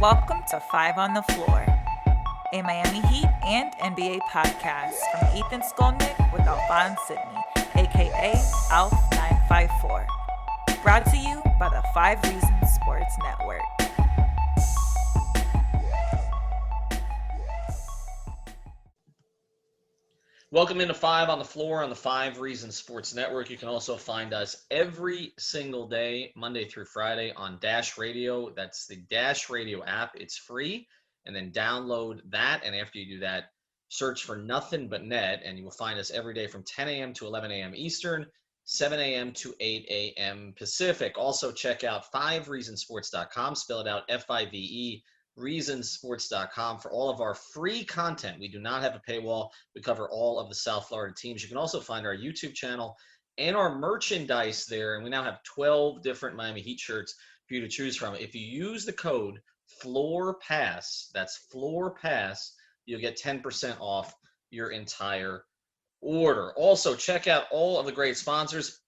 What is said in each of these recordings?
Welcome to Five on the Floor, a Miami Heat and NBA podcast from Ethan Skolnick with Alphonse Sidney, aka Alf954. Brought to you by the 5 Reasons Sports Network. Welcome into Five on the Floor on the 5 Reasons Sports Network. You can also find us every single day, Monday through Friday, on Dash Radio. That's the Dash Radio app. It's free. And then download that. And after you do that, search for Nothing But Net. And you will find us every day from 10 a.m. to 11 a.m. Eastern, 7 a.m. to 8 a.m. Pacific. Also, check out 5reasonsports.com. Spell it out F-I-V-E. reasonsports.com for all of our free content. We do not have a paywall. We cover all of the South Florida teams. You can also find our YouTube channel and our merchandise there. And we now have 12 different Miami Heat shirts for you to choose from. If you use the code FLOORPASS, that's FLOORPASS, you'll get 10% off your entire order. Also, check out all of the great sponsors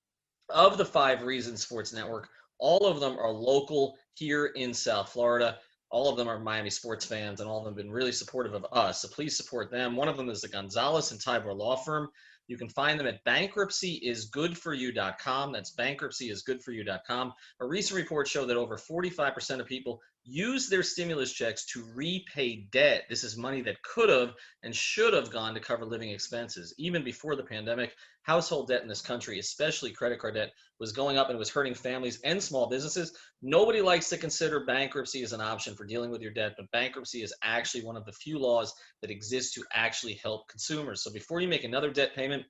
of the 5 Reasons Sports Network. All of them are local here in South Florida. All of them are Miami sports fans, and all of them have been really supportive of us. So please support them. One of them is the Gonzalez and Tybor Law Firm. You can find them at bankruptcyisgoodforyou.com. That's bankruptcyisgoodforyou.com. A recent report showed that over 45% of people use their stimulus checks to repay debt. This is money that could have and should have gone to cover living expenses. Even before the pandemic, household debt in this country, especially credit card debt, was going up and was hurting families and small businesses. Nobody likes to consider bankruptcy as an option for dealing with your debt, but bankruptcy is actually one of the few laws that exist to actually help consumers. So before you make another debt payment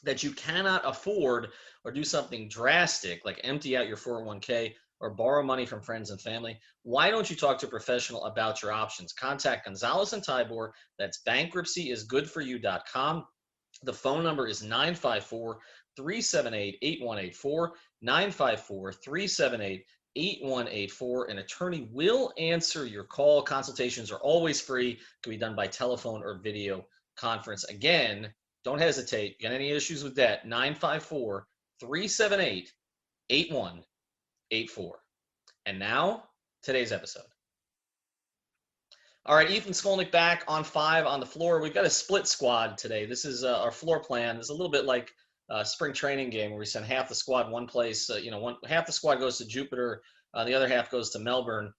that you cannot afford, or do something drastic like empty out your 401k or borrow money from friends and family, why don't you talk to a professional about your options? Contact Gonzalez and Tybor. That's bankruptcyisgoodforyou.com. The phone number is 954-378-8184, 954-378-8184. An attorney will answer your call. Consultations are always free. Can be done by telephone or video conference. Again, don't hesitate. Got any issues with debt? 954-378-8184. And now, today's episode. All right, Ethan Skolnick back on 5 on the Floor. We've got a split squad today. This is our floor plan. It's a little bit like a spring training game where we send half the squad one place. Half the squad goes to Jupiter, the other half goes to Melbourne.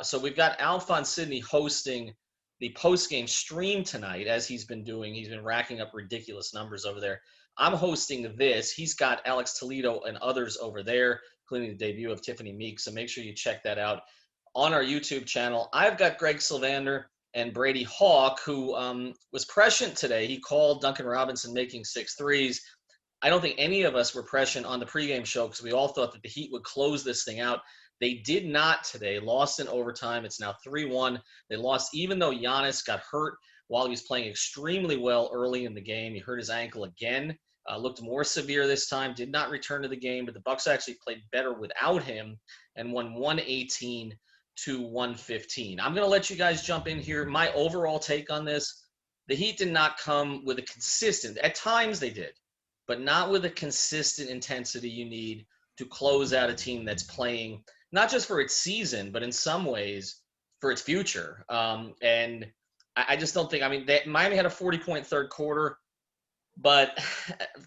So we've got Alphonse Sidney hosting the post-game stream tonight, as he's been doing. He's been racking up ridiculous numbers over there. I'm hosting this. He's got Alex Toledo and others over there, including the debut of Tiffany Meeks. So make sure you check that out on our YouTube channel. I've got Greg Sylvander and Brady Hawk, who was prescient today. He called Duncan Robinson making 6 threes. I don't think any of us were prescient on the pregame show because we all thought that the Heat would close this thing out. They did not today. Lost in overtime. It's now 3-1. They lost even though Giannis got hurt while he was playing extremely well early in the game. He hurt his ankle again. Looked more severe this time. Did not return to the game, but the Bucks actually played better without him and won 118-115. I'm going to let you guys jump in here. My overall take on this, the Heat did not come with a consistent, at times they did, but not with a consistent intensity you need to close out a team that's playing not just for its season, but in some ways for its future. And I just don't think, Miami had a 40-point third quarter, but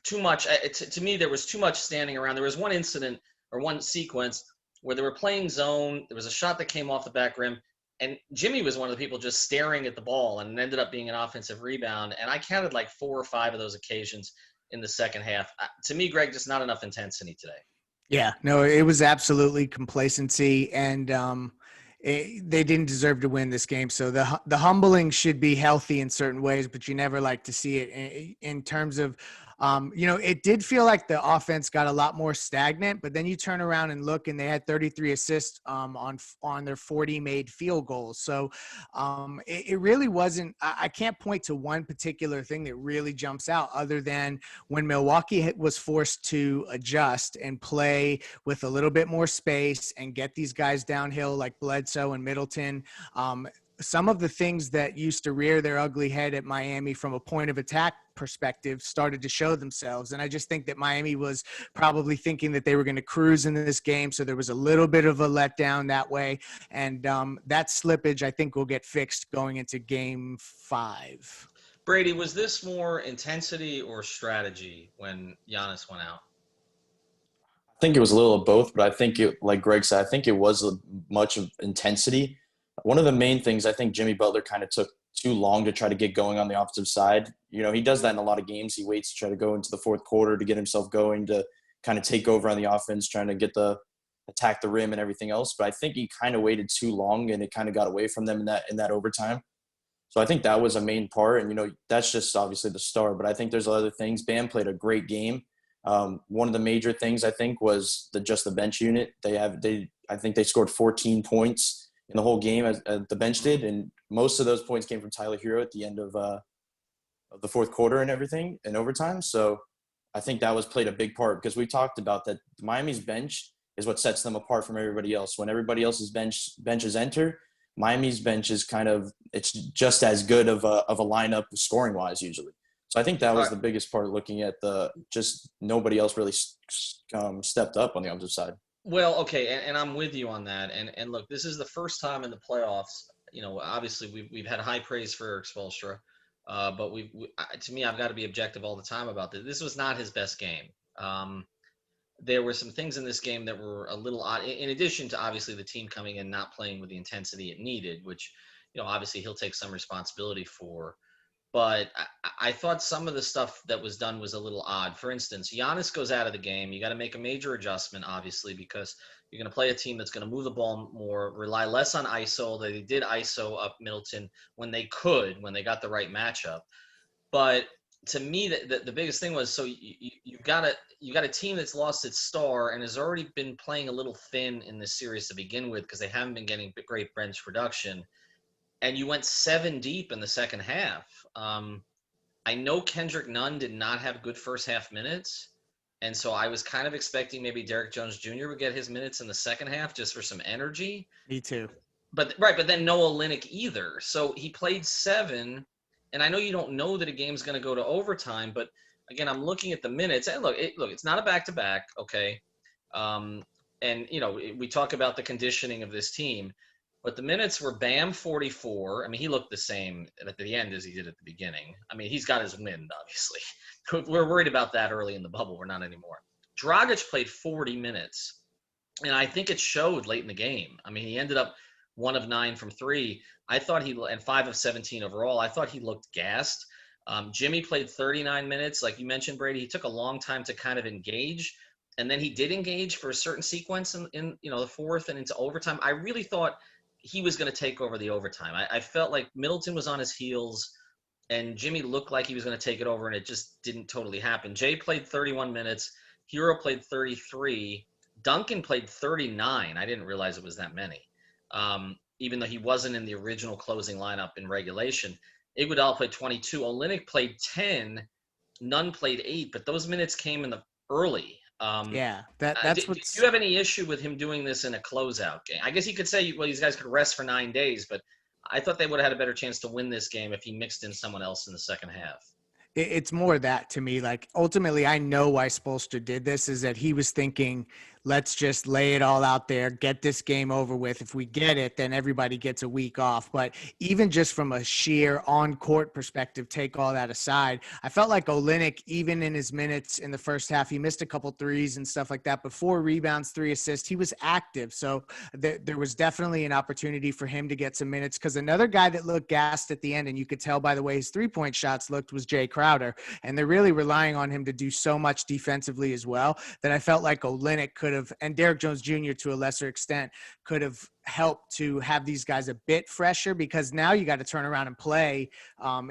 too much. To me, there was too much standing around. There was one incident or one sequence where they were playing zone. There was a shot that came off the back rim, and Jimmy was one of the people just staring at the ball, and it ended up being an offensive rebound. And I counted like 4 or 5 of those occasions in the second half. To me, Greg, just not enough intensity today. Yeah, no, it was absolutely complacency, and they didn't deserve to win this game. So the humbling should be healthy in certain ways, but you never like to see it in terms of, it did feel like the offense got a lot more stagnant, but then you turn around and look, and they had 33 assists on their 40 made field goals. So it really wasn't. I can't point to one particular thing that really jumps out, other than when Milwaukee was forced to adjust and play with a little bit more space and get these guys downhill like Bledsoe and Middleton. Some of the things that used to rear their ugly head at Miami from a point of attack perspective started to show themselves. And I just think that Miami was probably thinking that they were going to cruise in this game. So there was a little bit of a letdown that way. And that slippage, I think, will get fixed going into game 5. Brady, was this more intensity or strategy when Giannis went out? I think it was a little of both, but I think it, like Greg said, I think it was much of intensity. One of the main things I think Jimmy Butler kind of took too long to try to get going on the offensive side. You know, he does that in a lot of games. He waits to try to go into the fourth quarter to get himself going, to kind of take over on the offense, trying to get the attack the rim and everything else. But I think he kind of waited too long, and it kind of got away from them in that overtime. So I think that was a main part. And, you know, that's just obviously the start. But I think there's other things. Bam played a great game. One of the major things I think was the bench unit. I think they scored 14 points in the whole game as the bench did, and most of those points came from Tyler Herro at the end of the fourth quarter and everything in overtime. So I think that played a big part, because we talked about that Miami's bench is what sets them apart from everybody else. When everybody else's benches enter, Miami's bench is it's just as good of a lineup scoring wise usually. So I think that was the biggest part, looking at just nobody else really stepped up on the offensive side. Well, okay, and I'm with you on that. And look, this is the first time in the playoffs. You know, obviously we've had high praise for Eric Spolestra, but to me, I've got to be objective all the time about this. This was not his best game. There were some things in this game that were a little odd. In addition to obviously the team coming in not playing with the intensity it needed, which, you know, obviously he'll take some responsibility for. But I thought some of the stuff that was done was a little odd. For instance, Giannis goes out of the game. You got to make a major adjustment, obviously, because you're going to play a team that's going to move the ball more, rely less on ISO. They did ISO up Middleton when they got the right matchup. But to me, the biggest thing was, so you got a team that's lost its star and has already been playing a little thin in this series to begin with, because they haven't been getting great bench production. And you went 7 deep in the second half. I know Kendrick Nunn did not have good first half minutes, and so I was kind of expecting maybe Derrick Jones Jr. would get his minutes in the second half just for some energy. Me too. But then Noah Olynyk either. So he played 7, and I know you don't know that a game's going to go to overtime, but again, I'm looking at the minutes, and look, it's not a back-to-back, okay? And, you know, we talk about the conditioning of this team. But the minutes were Bam 44. I mean, he looked the same at the end as he did at the beginning. I mean, he's got his wind, obviously. We're worried about that early in the bubble. We're not anymore. Dragic played 40 minutes, and I think it showed late in the game. I mean, he ended up 1 of 9 from 3. I thought and 5 of 17 overall. I thought he looked gassed. Jimmy played 39 minutes. Like you mentioned, Brady, he took a long time to kind of engage, and then he did engage for a certain sequence in the fourth and into overtime. I really thought he was going to take over the overtime. I felt like Middleton was on his heels, and Jimmy looked like he was going to take it over, and it just didn't totally happen. Jay played 31 minutes. Herro played 33. Duncan played 39. I didn't realize it was that many, even though he wasn't in the original closing lineup in regulation. Iguodala played 22. Olynyk played 10. Nunn played 8, but those minutes came in the early. That's do you have any issue with him doing this in a closeout game? I guess you could say, well, these guys could rest for 9 days, but I thought they would have had a better chance to win this game if he mixed in someone else in the second half. It's more that to me, like ultimately I know why Spolstra did this, is that he was thinking, let's just lay it all out there, get this game over with. If we get it, then everybody gets a week off. But even just from a sheer on-court perspective, take all that aside, I felt like Olynyk, even in his minutes in the first half, he missed a couple threes and stuff like that, but 4 rebounds, 3 assists. He was active. So there was definitely an opportunity for him to get some minutes, because another guy that looked gassed at the end, and you could tell by the way his three-point shots looked, was Jay Crowder. And they're really relying on him to do so much defensively as well, that I felt like Olynyk could have, and Derrick Jones Jr. to a lesser extent, could have helped to have these guys a bit fresher, because now you got to turn around and play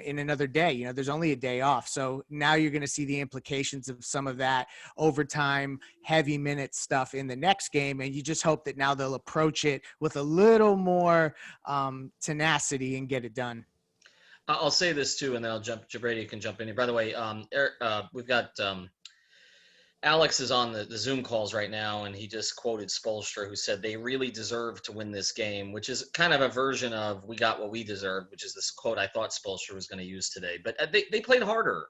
in another day. You know, there's only a day off. So now you're going to see the implications of some of that overtime, heavy minute stuff in the next game. And you just hope that now they'll approach it with a little more tenacity and get it done. I'll say this too, and then Brady can jump in here. By the way, we've got Alex is on the Zoom calls right now, and he just quoted Spolestra, who said they really deserve to win this game, which is kind of a version of "we got what we deserved," which is this quote I thought Spolestra was going to use today. But they played harder.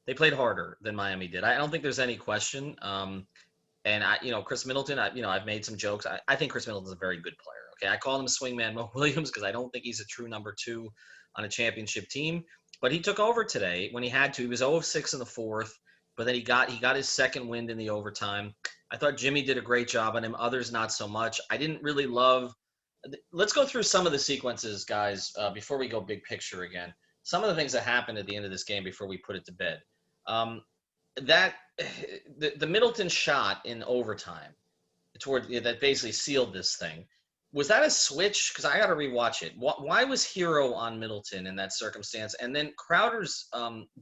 They played harder than Miami did. I don't think there's any question. And Chris Middleton, I've made some jokes. I think Chris Middleton's a very good player. Okay, I call him swingman Mo Williams because I don't think he's a true number 2 on a championship team. But he took over today when he had to. He was 0 of 6 in the fourth. But then he got his second wind in the overtime. I thought Jimmy did a great job on him. Others not so much. I didn't really love. Let's go through some of the sequences, guys, before we go big picture again. Some of the things that happened at the end of this game before we put it to bed. The Middleton shot in overtime that basically sealed this thing. Was that a switch? Because I got to rewatch it. Why was Herro on Middleton in that circumstance? And then Crowder's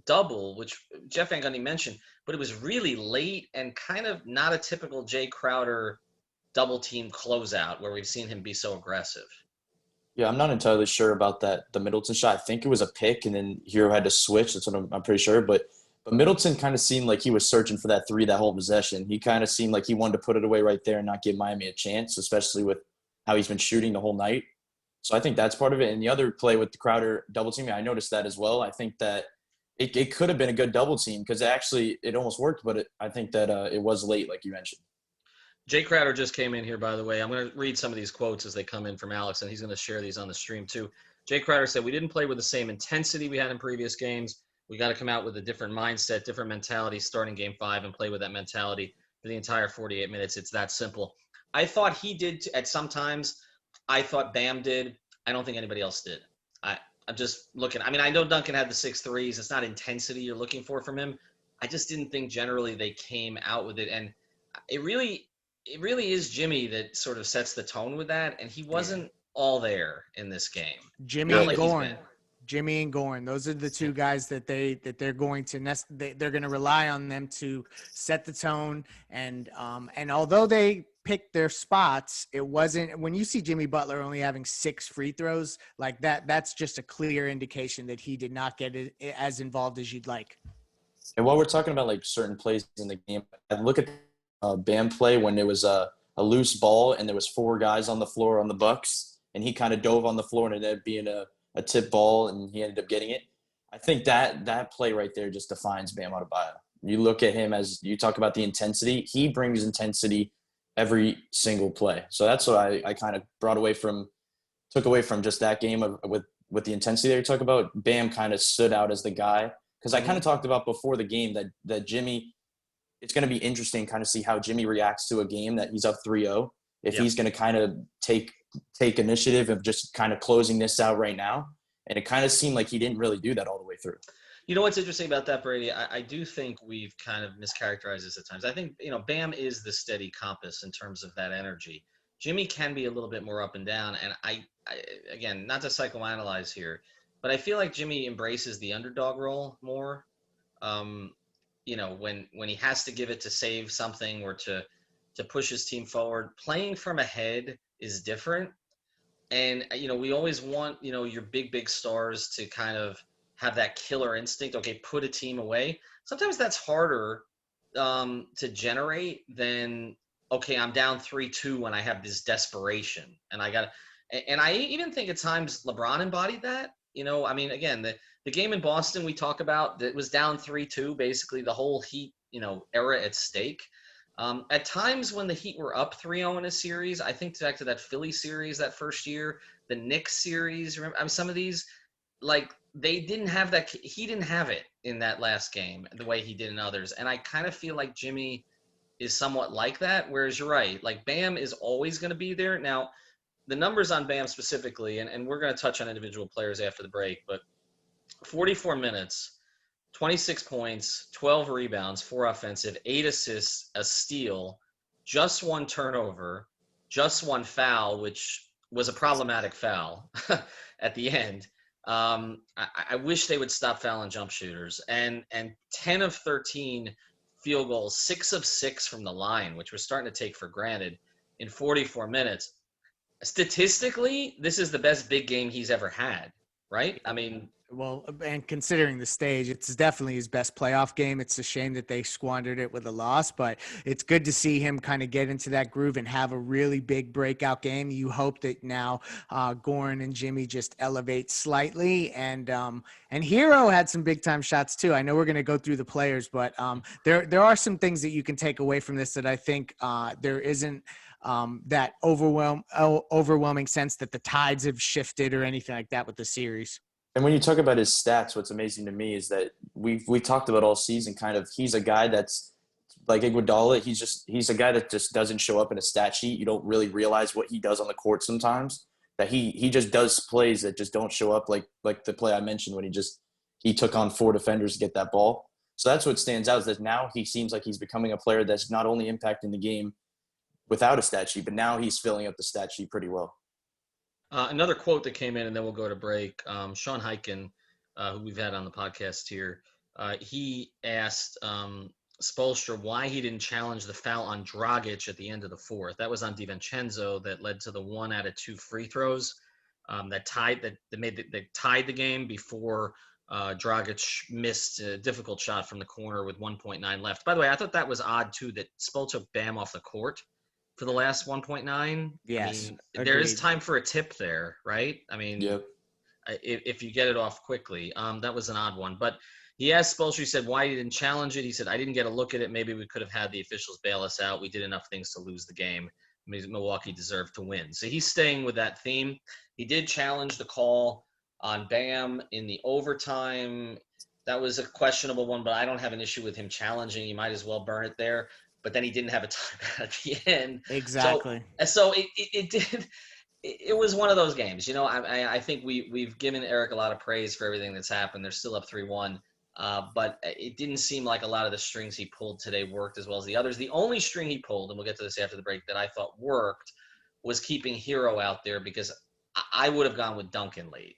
double, which Jeff Van Gundy mentioned, but it was really late and kind of not a typical Jay Crowder double team closeout where we've seen him be so aggressive. Yeah, I'm not entirely sure about that. The Middleton shot, I think it was a pick, and then Herro had to switch. That's what I'm pretty sure. But Middleton kind of seemed like he was searching for that 3 that whole possession. He kind of seemed like he wanted to put it away right there and not give Miami a chance, especially with how he's been shooting the whole night. So I think that's part of it. And the other play with the Crowder double team, I noticed that as well. I think that it could have been a good double team because it almost worked, but I think that it was late, like you mentioned. Jay Crowder just came in here, by the way. I'm going to read some of these quotes as they come in from Alex, and he's going to share these on the stream too. Jay Crowder said, "We didn't play with the same intensity we had in previous games. We got to come out with a different mindset, different mentality starting game 5 and play with that mentality for the entire 48 minutes. It's that simple." I thought he did at some times. I thought Bam did. I don't think anybody else did. I'm just looking. I mean, I know Duncan had the 6 threes. It's not intensity you're looking for from him. I just didn't think generally they came out with it. And it really is Jimmy that sort of sets the tone with that. And he wasn't all there in this game. Jimmy and Goran. Jimmy and Goran. Those are the 2 guys that they're going to they're going to rely on them to set the tone. And although they picked their spots, it wasn't when you see Jimmy Butler only having 6 free throws like that. That's just a clear indication that he did not get as involved as you'd like. And while we're talking about like certain plays in the game, I look at Bam play when there was a loose ball and there was 4 guys on the floor on the Bucks, and he kind of dove on the floor and it ended up being a tip ball, and he ended up getting it. I think that play right there just defines Bam Adebayo. You look at him as you talk about the intensity. He brings intensity every single play. So that's what I kind of took away from just that game with the intensity that you talk about. Bam kind of stood out as the guy because I kind of talked about before the game that Jimmy, it's going to be interesting kind of see how Jimmy reacts to a game that he's up 3-0. If he's going to kind of take initiative of just kind of closing this out right now. And it kind of seemed like he didn't really do that all the way through. You know what's interesting about that, Brady? I do think we've kind of mischaracterized this at times. I think, Bam is the steady compass in terms of that energy. Jimmy can be a little bit more up and down. And I again, not to psychoanalyze here, but I feel like Jimmy embraces the underdog role more. When he has to give it to save something or to push his team forward, playing from ahead is different. And, we always want, your big stars to kind of have that killer instinct. Okay, put a team away. Sometimes that's harder to generate than, okay, I'm down 3-2 when I have this desperation. And I even think at times LeBron embodied that. Again, the game in Boston we talk about that was down 3-2, basically the whole Heat, era at stake. At times when the Heat were up 3-0 in a series, I think back to that Philly series that first year, the Knicks series, remember, some of these, like, they didn't have that. He didn't have it in that last game the way he did in others. And I kind of feel like Jimmy is somewhat like that, whereas you're right. Like, Bam is always going to be there. Now, the numbers on Bam specifically, and we're going to touch on individual players after the break, but 44 minutes, 26 points, 12 rebounds, 4 offensive, 8 assists, a steal, just 1 turnover, just 1 foul, which was a problematic foul at the end. I wish they would stop fouling jump shooters. And 10 of 13 field goals, 6 of 6 from the line, which we're starting to take for granted in 44 minutes. Statistically, this is the best big game he's ever had, right? I mean, Well, and considering the stage, it's definitely his best playoff game. It's a shame that they squandered it with a loss, but it's good to see him kind of get into that groove and have a really big breakout game. You hope that now Goran and Jimmy just elevate slightly, and Herro had some big time shots too. I know we're going to go through the players, but there are some things that you can take away from this that I think there isn't that overwhelming sense that the tides have shifted or anything like that with the series. And when you talk about his stats, what's amazing to me is that we talked about all season kind of he's a guy that's like Iguodala. He's a guy that just doesn't show up in a stat sheet. You don't really realize what he does on the court sometimes. That he just does plays that just don't show up like the play I mentioned when he took on 4 defenders to get that ball. So that's what stands out is that now he seems like he's becoming a player that's not only impacting the game without a stat sheet, but now he's filling up the stat sheet pretty well. Another quote that came in, and then we'll go to break. Sean Hyken, who we've had on the podcast here, he asked Spolestra why he didn't challenge the foul on Dragic at the end of the fourth. That was on DiVincenzo that led to the 1 out of 2 free throws that tied the game before Dragic missed a difficult shot from the corner with 1.9 left. By the way, I thought that was odd too that Spolestra took Bam off the court for the last 1.9. Yes. I mean, there is time for a tip there, right? I mean, Yep. if you get it off quickly, that was an odd one. But he asked Spolestra, he said, why he didn't challenge it. He said, I didn't get a look at it. Maybe we could have had the officials bail us out. We did enough things to lose the game. Milwaukee deserved to win. So he's staying with that theme. He did challenge the call on Bam in the overtime. That was a questionable one, but I don't have an issue with him challenging. You might as well burn it there. But then he didn't have a timeout at the end. Exactly. So it did. It was one of those games. You know, I think we've given Eric a lot of praise for everything that's happened. They're still up 3-1. But it didn't seem like a lot of the strings he pulled today worked as well as the others. The only string he pulled, and we'll get to this after the break, that I thought worked was keeping Herro out there because I would have gone with Duncan late.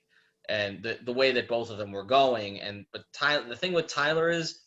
And the way that both of them were going. But the thing with Tyler is,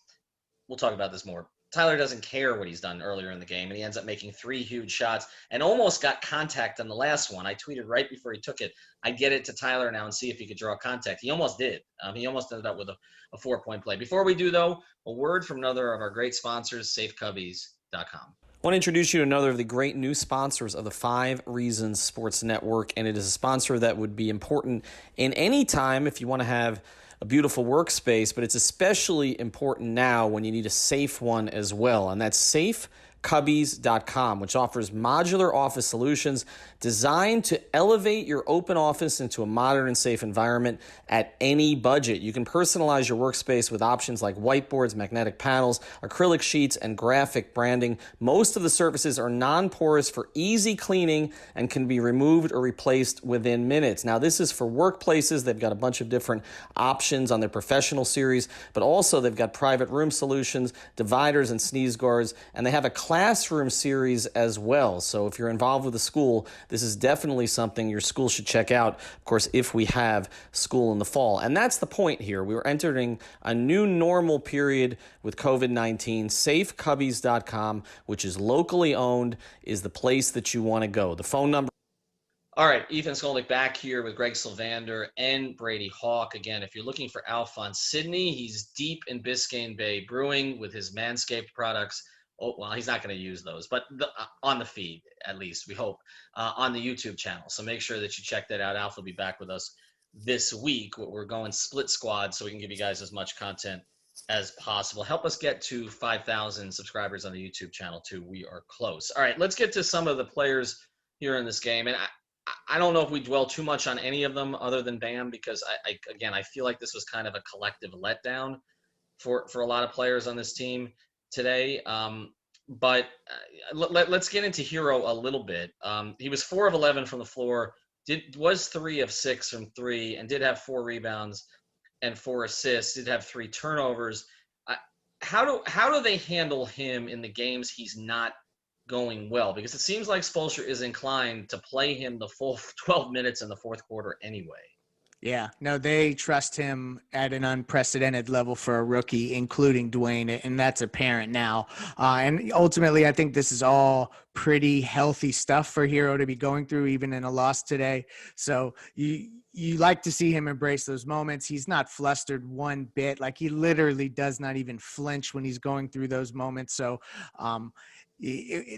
we'll talk about this more. Tyler doesn't care what he's done earlier in the game, and he ends up making 3 huge shots and almost got contact on the last one. I tweeted right before he took it, I'd get it to Tyler now and see if he could draw contact. He almost did. He almost ended up with a 4-point play. Before we do, though, a word from another of our great sponsors, safecubbies.com. I want to introduce you to another of the great new sponsors of the 5 Reasons Sports Network, and it is a sponsor that would be important in any time if you want to have a beautiful workspace, but it's especially important now when you need a safe one as well, and that's safecubbies.com, which offers modular office solutions designed to elevate your open office into a modern and safe environment at any budget. You can personalize your workspace with options like whiteboards, magnetic panels, acrylic sheets, and graphic branding. Most of the surfaces are non-porous for easy cleaning and can be removed or replaced within minutes. Now, this is for workplaces. They've got a bunch of different options on their professional series, but also they've got private room solutions, dividers, and sneeze guards, and they have a classroom series as well. So if you're involved with a school, this is definitely something your school should check out, of course, if we have school in the fall. And that's the point here. We're entering a new normal period with COVID-19. Safecubbies.com, which is locally owned, is the place that you want to go. The phone number. All right, Ethan Skolnick back here with Greg Sylvander and Brady Hawk. Again, if you're looking for Alf on Sydney, he's deep in Biscayne Bay Brewing with his Manscaped products. Oh, well, he's not going to use those, but on the feed, at least, we hope, on the YouTube channel. So make sure that you check that out. Alf will be back with us this week. We're going split squad so we can give you guys as much content as possible. Help us get to 5,000 subscribers on the YouTube channel, too. We are close. All right, let's get to some of the players here in this game. And I don't know if we dwell too much on any of them other than Bam because, I feel like this was kind of a collective letdown for a lot of players on this team today. But let's get into Herro a little bit. He was 4 of 11 from the floor, was 3 of 6 from 3, and did have 4 rebounds and 4 assists, did have 3 turnovers. How do they handle him in the games he's not going well? Because it seems like Spolestra is inclined to play him the full 12 minutes in the fourth quarter anyway. Yeah, no, they trust him at an unprecedented level for a rookie, including Dwayne, and that's apparent now. And ultimately, I think this is all pretty healthy stuff for Hero to be going through, even in a loss today. So you like to see him embrace those moments. He's not flustered one bit. Like, he literally does not even flinch when he's going through those moments. So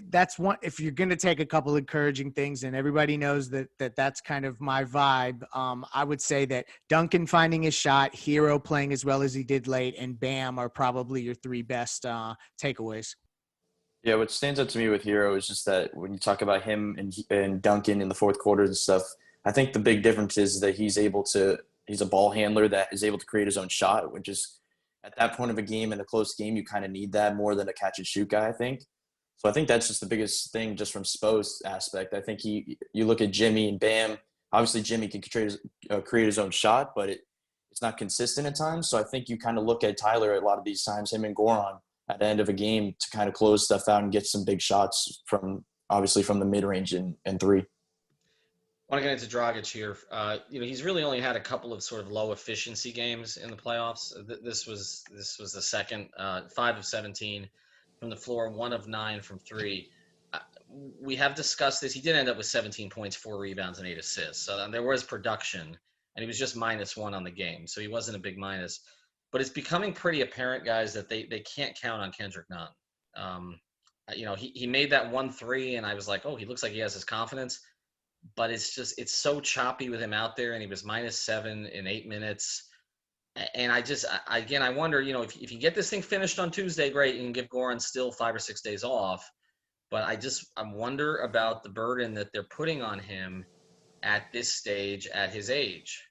that's one. If you're going to take a couple encouraging things, and everybody knows that's kind of my vibe, I would say that Duncan finding his shot, Hero playing as well as he did late, and Bam are probably your three best takeaways. Yeah, what stands out to me with Hero is just that when you talk about him and Duncan in the fourth quarter and stuff, I think the big difference is that he's a ball handler that is able to create his own shot, which is at that point of a game, in a close game, you kind of need that more than a catch and shoot guy, I think. So I think that's just the biggest thing just from Spo's aspect. I think you look at Jimmy and Bam, obviously Jimmy can create his own shot, but it's not consistent at times. So I think you kind of look at Tyler a lot of these times, him and Goran at the end of a game to kind of close stuff out and get some big shots obviously from the mid-range and three. I want to get into Dragic here. He's really only had a couple of sort of low efficiency games in the playoffs. This was the second, 5 of 17 from the floor, 1 of 9 from 3. We have discussed this. He did end up with 17 points, 4 rebounds, and 8 assists. So there was production, and he was just -1 on the game. So he wasn't a big minus. But it's becoming pretty apparent, guys, that they can't count on Kendrick Nunn. He made that 1 3, and I was like, oh, he looks like he has his confidence. But it's so choppy with him out there, and he was -7 in 8 minutes. And I wonder, if you get this thing finished on Tuesday, great, you can give Goran still 5 or 6 days off. But I wonder about the burden that they're putting on him at this stage, at his age.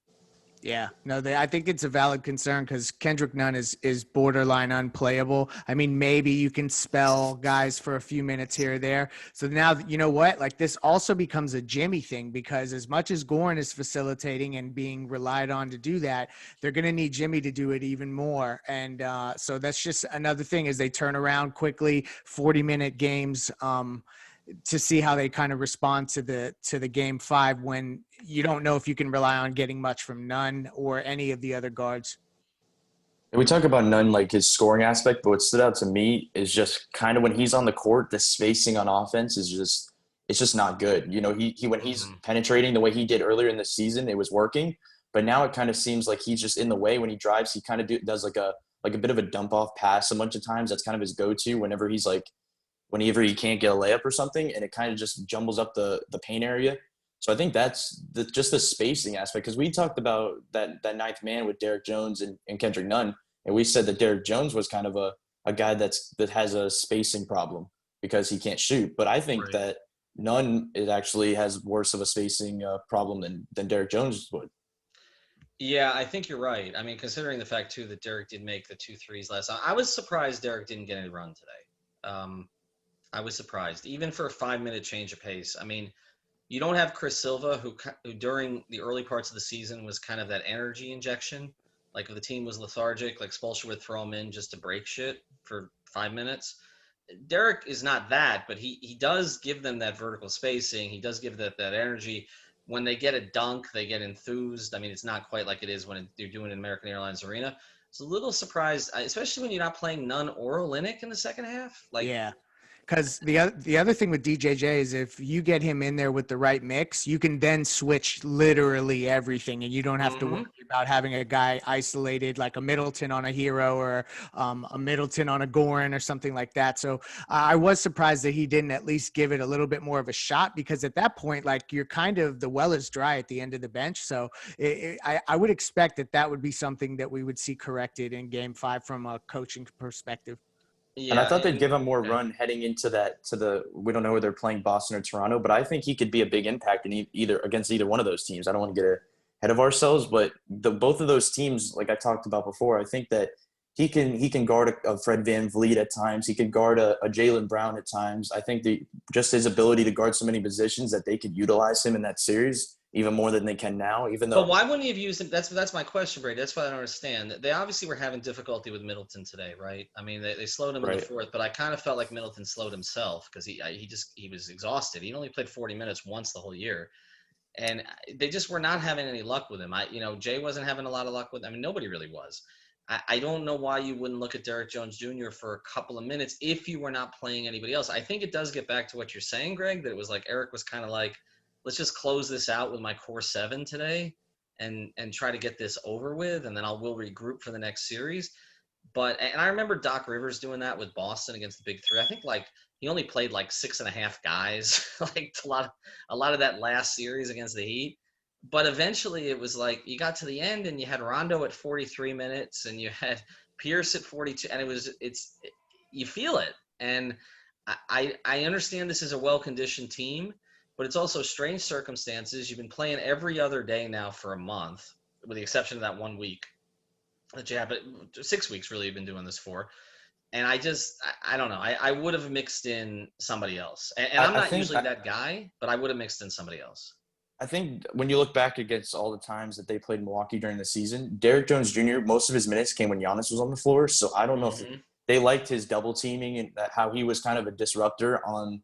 Yeah, no, I think it's a valid concern because Kendrick Nunn is borderline unplayable. I mean, maybe you can spell guys for a few minutes here or there. So now, you know what? Like, this also becomes a Jimmy thing, because as much as Goran is facilitating and being relied on to do that, they're going to need Jimmy to do it even more. And so that's just another thing as they turn around quickly, 40-minute games. To see how they kind of respond to the game 5 when you don't know if you can rely on getting much from Nunn or any of the other guards. And we talk about Nunn, like his scoring aspect, but what stood out to me is just kind of when he's on the court, the spacing on offense is just not good. He when he's penetrating the way he did earlier in the season, it was working, but now it kind of seems like he's just in the way when he drives. He kind of does like a bit of a dump off pass a bunch of times. That's kind of his go-to whenever he can't get a layup or something, and it kind of just jumbles up the paint area. So I think that's just the spacing aspect, because we talked about that ninth man with Derek Jones and Kendrick Nunn, and we said that Derek Jones was kind of a guy that has a spacing problem because he can't shoot. But I think that Nunn actually has worse of a spacing problem than Derek Jones would. Yeah, I think you're right. I mean, considering the fact, too, that Derek did make the 2 threes last time, I was surprised Derek didn't get any run today. I was surprised, even for a 5-minute change of pace. I mean, you don't have Chris Silva, who during the early parts of the season was kind of that energy injection. Like, if the team was lethargic, like Spolestra would throw him in just to break shit for 5 minutes. Derek is not that, but he does give them that vertical spacing. He does give that energy. When they get a dunk, they get enthused. I mean, it's not quite like it is when you're doing it in American Airlines Arena. It's a little surprised, especially when you're not playing Nunn or Olynyk in the second half. Yeah. Because the other thing with DJJ is if you get him in there with the right mix, you can then switch literally everything, and you don't have to worry about having a guy isolated like a Middleton on a Hero or a Middleton on a Goran or something like that. So I was surprised that he didn't at least give it a little bit more of a shot, because at that point, like, you're kind of, the well is dry at the end of the bench. So I would expect that would be something that we would see corrected in Game 5 from a coaching perspective. Yeah, and I thought they'd give him more run heading into we don't know where they're playing, Boston or Toronto, but I think he could be a big impact in against either one of those teams. I don't want to get ahead of ourselves, but both of those teams, like I talked about before, I think that he can guard a Fred VanVleet at times. He can guard a Jaylen Brown at times. I think just his ability to guard so many positions that they could utilize him in that series even more than they can now, even though. But why wouldn't he have used him? That's my question, Brady. That's what I don't understand. They obviously were having difficulty with Middleton today, right? I mean, they slowed him in the fourth, but I kind of felt like Middleton slowed himself because he was exhausted. He only played 40 minutes once the whole year. And they just were not having any luck with him. Jay wasn't having a lot of luck with him. I mean, nobody really was. I don't know why you wouldn't look at Derek Jones Jr. for a couple of minutes if you were not playing anybody else. I think it does get back to what you're saying, Greg, that it was like Eric was kind of like, let's just close this out with my core 7 today and try to get this over with, and then we'll regroup for the next series. And I remember Doc Rivers doing that with Boston against the Big Three. I think like he only played like 6.5 guys, like a lot of that last series against the Heat. But eventually it was like you got to the end and you had Rondo at 43 minutes and you had Pierce at 42, and you feel it. And I understand this is a well-conditioned team, but it's also strange circumstances. You've been playing every other day now for a month, with the exception of that 1 week that you have, but 6 weeks really you've been doing this for. And I don't know. I would have mixed in somebody else. And I'm not usually that guy, but I would have mixed in somebody else. I think when you look back against all the times that they played Milwaukee during the season, Derek Jones Jr., most of his minutes came when Giannis was on the floor. So I don't know if they liked his double teaming and how he was kind of a disruptor on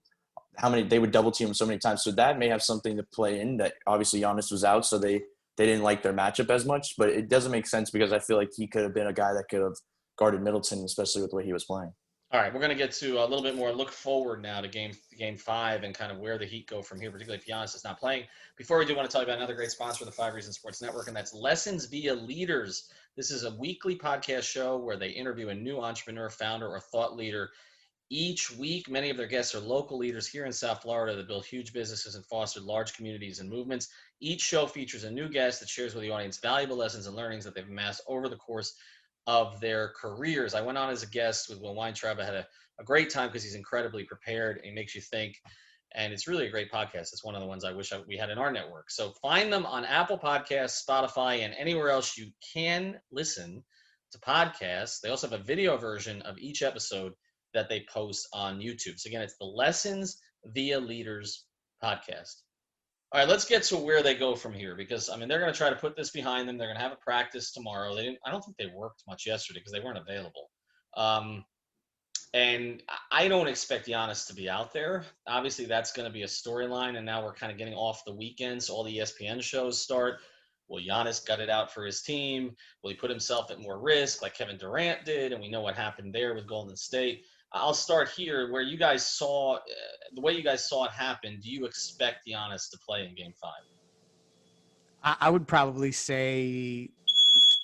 how many they would double team him so many times. So that may have something to play in that. Obviously Giannis was out, so they didn't like their matchup as much. But it doesn't make sense because I feel like he could have been a guy that could have guarded Middleton, especially with the way he was playing. All right, we're going to get to a little bit more look forward now to game 5 and kind of where the Heat go from here, particularly if Giannis is not playing. Before we do, want to tell you about another great sponsor of the 5 Reasons Sports Network, and that's Lessons Via Leaders. This is a weekly podcast show where they interview a new entrepreneur, founder, or thought leader each week. Many of their guests are local leaders here in South Florida that build huge businesses and fostered large communities and movements. Each show features a new guest that shares with the audience valuable lessons and learnings that they've amassed over the course of their careers. I went on as a guest with Will Weintraub. I had a great time because he's incredibly prepared and he makes you think. And it's really a great podcast. It's one of the ones I wish we had in our network. So find them on Apple Podcasts, Spotify, and anywhere else you can listen to podcasts. They also have a video version of each episode that they post on YouTube. So again, it's the Lessons Via Leaders podcast. All right, let's get to where they go from here because, I mean, they're going to try to put this behind them. They're going to have a practice tomorrow. I don't think they worked much yesterday because they weren't available. And I don't expect Giannis to be out there. Obviously, that's going to be a storyline, and now we're kind of getting off the weekend, so all the ESPN shows start. Will Giannis gut it out for his team? Will he put himself at more risk like Kevin Durant did? And we know what happened there with Golden State. I'll start here where you guys saw the way you guys saw it happen. Do you expect Giannis to play in Game 5? I would probably say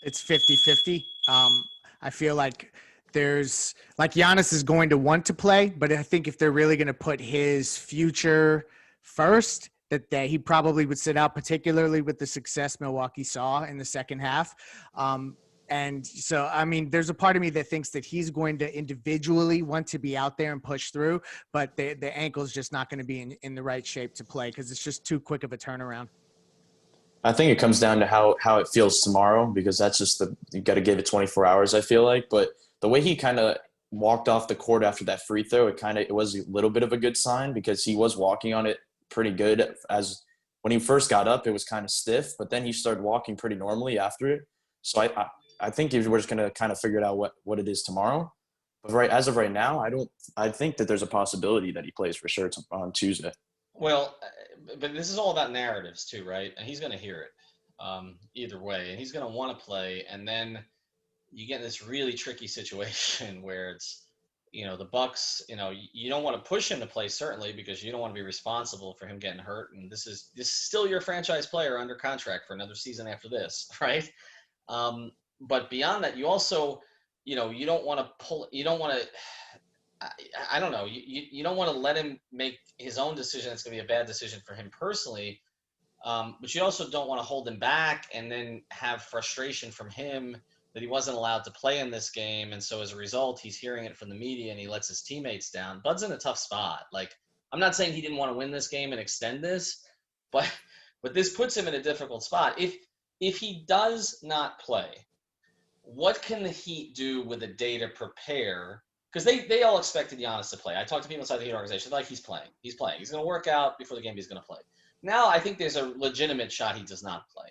it's 50-50. I feel like Giannis is going to want to play, but I think if they're really going to put his future first, that he probably would sit out, particularly with the success Milwaukee saw in the second half. And so, I mean, there's a part of me that thinks that he's going to individually want to be out there and push through, but the ankle's just not going to be in the right shape to play because it's just too quick of a turnaround. I think it comes down to how it feels tomorrow because that's just you got to give it 24 hours, I feel like. But the way he kind of walked off the court after that free throw, it was a little bit of a good sign because he was walking on it pretty good. As when he first got up, it was kind of stiff, but then he started walking pretty normally after it. So I think we're just going to kind of figure it out what it is tomorrow. But as of right now, I think that there's a possibility that he plays for sure on Tuesday. Well, but this is all about narratives too, right? And he's going to hear it either way, and he's going to want to play. And then you get in this really tricky situation where it's, the Bucks, you don't want to push him to play certainly because you don't want to be responsible for him getting hurt. And this is still your franchise player under contract for another season after this, right? But beyond that, you also, you don't want to I don't know. You don't want to let him make his own decision. It's going to be a bad decision for him personally. But you also don't want to hold him back and then have frustration from him that he wasn't allowed to play in this game. And so as a result, he's hearing it from the media and he lets his teammates down. Bud's in a tough spot. Like, I'm not saying he didn't want to win this game and extend this, but this puts him in a difficult spot. If he does not play, what can the Heat do with a day to prepare? Because they all expected Giannis to play. I talked to people inside the Heat organization. They're like, he's playing. He's playing. He's going to work out before the game. He's going to play. Now I think there's a legitimate shot he does not play.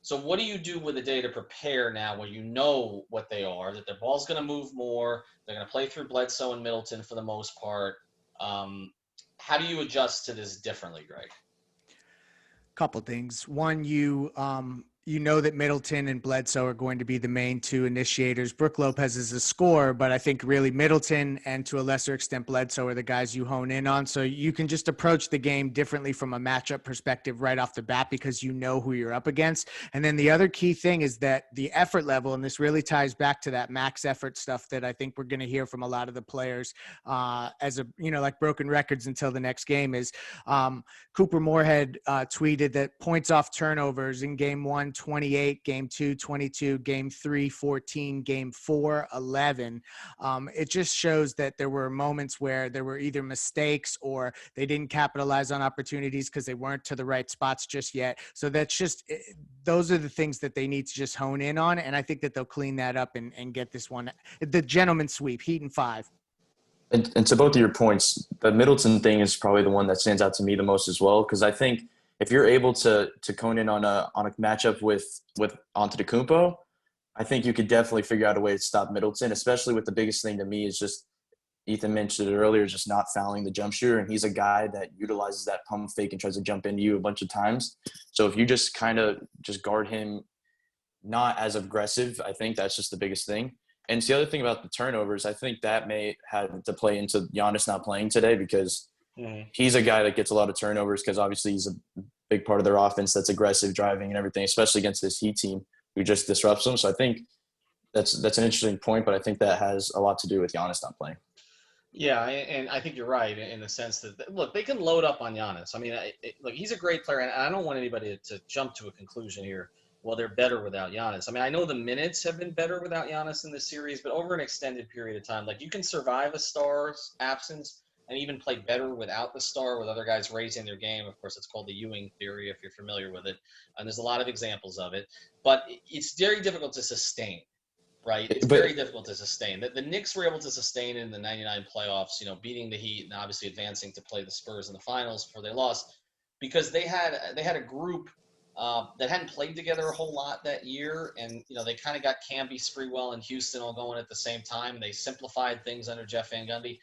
So what do you do with a day to prepare now when you know what they are, that their ball's going to move more, they're going to play through Bledsoe and Middleton for the most part? How do you adjust to this differently, Greg? Couple things. One, you know that Middleton and Bledsoe are going to be the main two initiators. Brook Lopez is a scorer, but I think really Middleton and to a lesser extent Bledsoe are the guys you hone in on. So you can just approach the game differently from a matchup perspective right off the bat because you know who you're up against. And then the other key thing is that the effort level, and this really ties back to that max effort stuff that I think we're going to hear from a lot of the players as like broken records until the next game is Cooper Moorhead tweeted that points off turnovers in game 1, 28, game 2, 22, game 3, 14, game 4, 11. It just shows that there were moments where there were either mistakes or they didn't capitalize on opportunities because they weren't to the right spots just yet. So those are the things that they need to just hone in on. And I think that they'll clean that up and get this one, the gentleman's sweep, Heat in 5. And to both of your points, the Middleton thing is probably the one that stands out to me the most as well, because I think if you're able to cone in on a matchup with Antetokounmpo, I think you could definitely figure out a way to stop Middleton, especially with the biggest thing to me is just Ethan mentioned it earlier, just not fouling the jump shooter, and he's a guy that utilizes that pump fake and tries to jump into you a bunch of times. So if you just kind of just guard him not as aggressive, I think that's just the biggest thing. And it's the other thing about the turnovers, I think that may have to play into Giannis not playing today because he's a guy that gets a lot of turnovers because obviously he's a big part of their offense that's aggressive driving and everything, especially against this Heat team who just disrupts them. So I think that's an interesting point, but I think that has a lot to do with Giannis not playing. Yeah, and I think you're right in the sense that, look, they can load up on Giannis. I mean, look, he's a great player, and I don't want anybody to jump to a conclusion here. Well, they're better without Giannis. I mean, I know the minutes have been better without Giannis in this series, but over an extended period of time, like you can survive a star's absence and even play better without the star with other guys raising their game. Of course, it's called the Ewing theory if you're familiar with it. And there's a lot of examples of it. But it's very difficult to sustain, right? It's very difficult to sustain. The Knicks were able to sustain in the 99 playoffs, beating the Heat and obviously advancing to play the Spurs in the finals before they lost because they had a group that hadn't played together a whole lot that year. And, they kind of got Camby, Sprewell, and Houston all going at the same time. They simplified things under Jeff Van Gundy.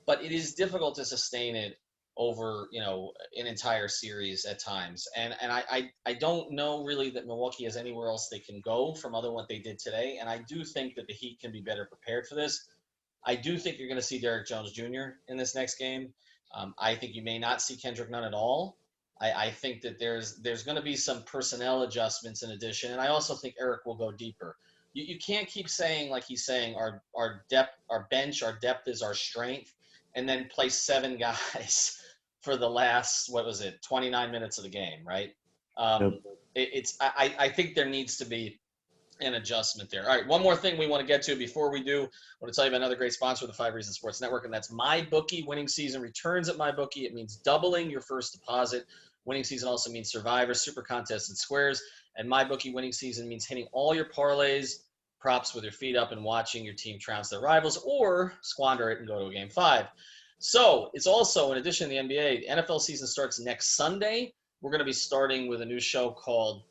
But it is difficult to sustain it over, an entire series at times. And I don't know really that Milwaukee has anywhere else they can go from other than what they did today. And I do think that the Heat can be better prepared for this. I do think you're going to see Derrick Jones Jr. in this next game. I think you may not see Kendrick Nunn at all. I think that there's going to be some personnel adjustments in addition. And I also think Eric will go deeper. You can't keep saying, like he's saying, our depth, our bench, our depth is our strength, and then play 7 guys for the last, 29 minutes of the game, right? I think there needs to be an adjustment there. All right, one more thing we want to get to before we do. I want to tell you about another great sponsor of the 5 Reasons Sports Network, and that's MyBookie. Winning season returns at MyBookie. It means doubling your first deposit. Winning season also means Survivor, Super Contests, and Squares. And MyBookie winning season means hitting all your parlays, props with your feet up and watching your team trounce their rivals or squander it and go to a game 5. So it's also, in addition to the NBA, the NFL season starts next Sunday. We're going to be starting with a new show called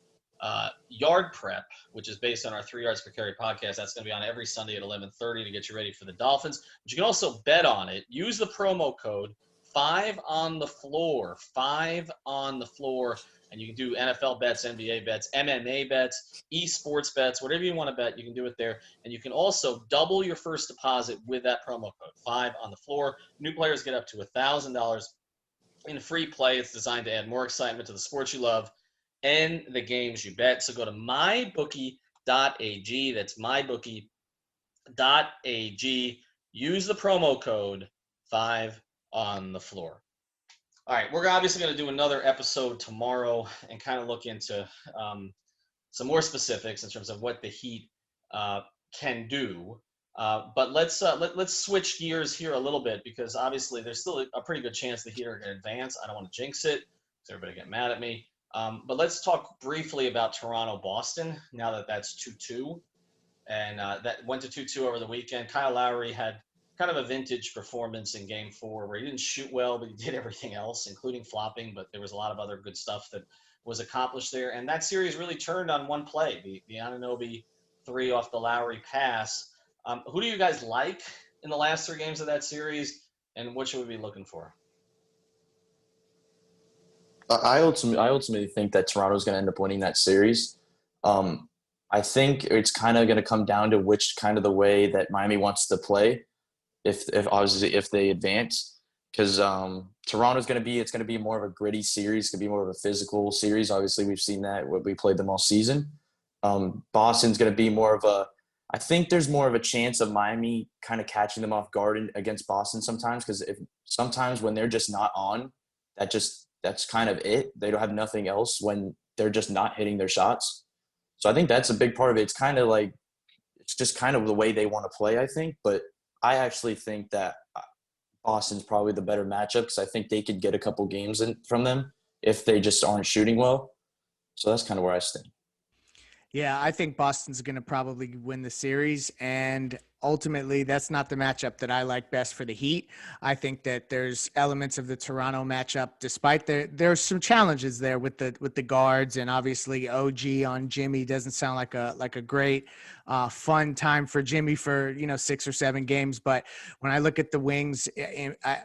Yard Prep, which is based on our 3 Yards Per Carry podcast. That's going to be on every Sunday at 11:30 to get you ready for the Dolphins. But you can also bet on it. Use the promo code 5 on the floor, 5 on the floor. And you can do NFL bets, NBA bets, MMA bets, esports bets, whatever you want to bet, you can do it there. And you can also double your first deposit with that promo code, 5 on the floor. New players get up to $1,000 in free play. It's designed to add more excitement to the sports you love and the games you bet. So go to mybookie.ag. That's mybookie.ag. Use the promo code 5 on the floor. All right, we're obviously going to do another episode tomorrow and kind of look into some more specifics in terms of what the Heat can do. But let's switch gears here a little bit because obviously there's still a pretty good chance the Heat are going to advance. I don't want to jinx it because everybody get mad at me. But let's talk briefly about Toronto-Boston now that that's 2-2. And that went to 2-2 over the weekend. Kyle Lowry had kind of a vintage performance in game 4 where he didn't shoot well, but he did everything else, including flopping. But there was a lot of other good stuff that was accomplished there. And that series really turned on one play, the Anunoby 3 off the Lowry pass. Who do you guys like in the last 3 games of that series, and what should we be looking for? I ultimately think that Toronto's going to end up winning that series. I think it's kind of going to come down to which kind of the way that Miami wants to play. If obviously if they advance, because Toronto's it's going to be more of a gritty series, going to be more of a physical series. Obviously, we've seen that when we played them all season. Boston's going to be more of a. I think there's more of a chance of Miami kind of catching them off guard against Boston sometimes, because if sometimes when they're just not on, that's kind of it. They don't have nothing else when they're just not hitting their shots. So I think that's a big part of it. It's kind of like it's just kind of the way they want to play, I think. But I actually think that Boston's probably the better matchup because I think they could get a couple games in from them if they just aren't shooting well. So that's kind of where I stand. Yeah, I think Boston's going to probably win the series, and ultimately that's not the matchup that I like best for the Heat. I think that there's elements of the Toronto matchup, despite there's some challenges there with the guards, and obviously OG on Jimmy doesn't sound like a great fun time for Jimmy for 6 or 7 games. But when I look at the wings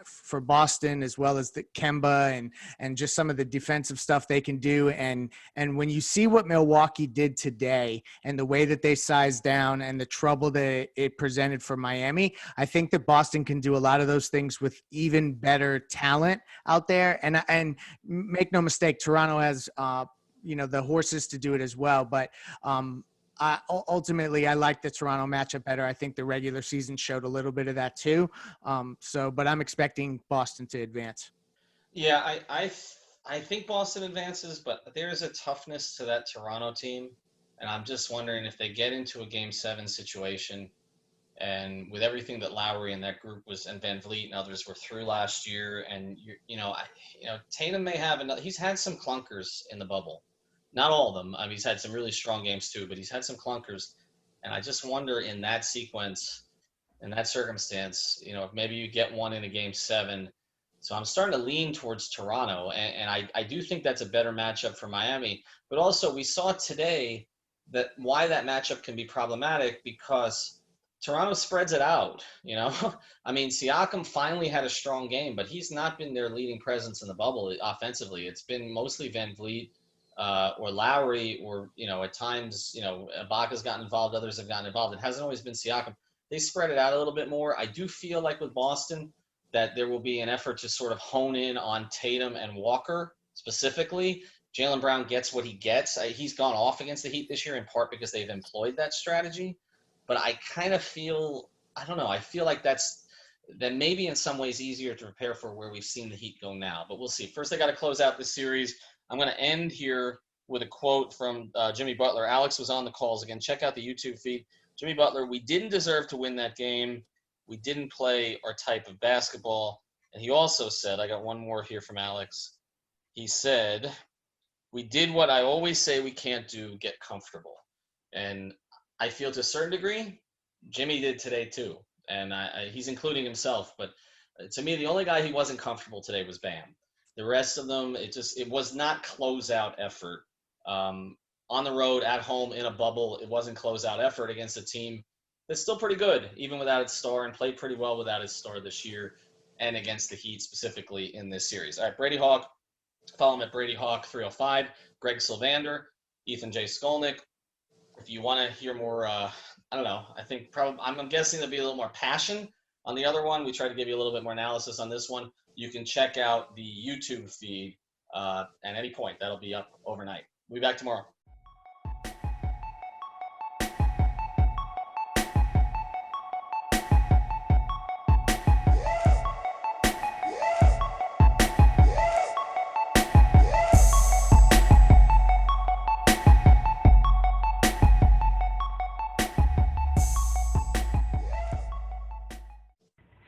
for Boston, as well as the Kemba and just some of the defensive stuff they can do, and when you see what Milwaukee did today and the way that they sized down and the trouble that it presented for Miami, I think that Boston can do a lot of those things with even better talent out there. And make no mistake, Toronto has the horses to do it as well. But ultimately, I like the Toronto matchup better. I think the regular season showed a little bit of that too. But I'm expecting Boston to advance. Yeah, I think Boston advances, but there is a toughness to that Toronto team, and I'm just wondering if they get into a Game 7 situation, and with everything that Lowry and that group and Van Vliet and others were through last year, and Tatum may have another. He's had some clunkers in the bubble, not all of them. I mean, he's had some really strong games too, but he's had some clunkers, and I just wonder in that sequence, in that circumstance, if maybe you get one in a Game 7. So I'm starting to lean towards Toronto, and I do think that's a better matchup for Miami. But also, we saw today that why that matchup can be problematic because Toronto spreads it out. I mean, Siakam finally had a strong game, but he's not been their leading presence in the bubble offensively. It's been mostly Van Vliet or Lowry, or at times Ibaka's gotten involved, others have gotten involved. It hasn't always been Siakam. They spread it out a little bit more. I do feel like with Boston that there will be an effort to sort of hone in on Tatum and Walker specifically. Jaylen Brown gets what he gets. He's gone off against the Heat this year in part because they've employed that strategy. But I kind of feel, I don't know, I feel like that maybe in some ways easier to prepare for where we've seen the Heat go now. But we'll see. First, I got to close out this series. I'm going to end here with a quote from Jimmy Butler. Alex was on the calls. Again, check out the YouTube feed. Jimmy Butler, we didn't deserve to win that game. We didn't play our type of basketball. And he also said, I got one more here from Alex. He said, we did what I always say we can't do, get comfortable. And I feel to a certain degree, Jimmy did today too. And he's including himself. But to me, the only guy he wasn't comfortable today was Bam. The rest of them, it was not closeout effort. On the road, at home, in a bubble, it wasn't closeout effort against a team that's still pretty good, even without its star, and played pretty well without its star this year, and against the Heat specifically in this series. All right, Brady Hawk, follow him at Brady Hawk 305. Greg Sylvander, Ethan J. Skolnick. If you want to hear more, I don't know, I think probably I'm guessing there'll be a little more passion on the other one. We tried to give you a little bit more analysis on this one. You can check out the YouTube feed at any point. That'll be up overnight. We'll be back tomorrow.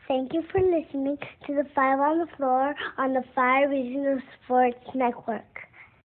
Thank you for listening to the Five on the Floor on the Five Regional Sports Network.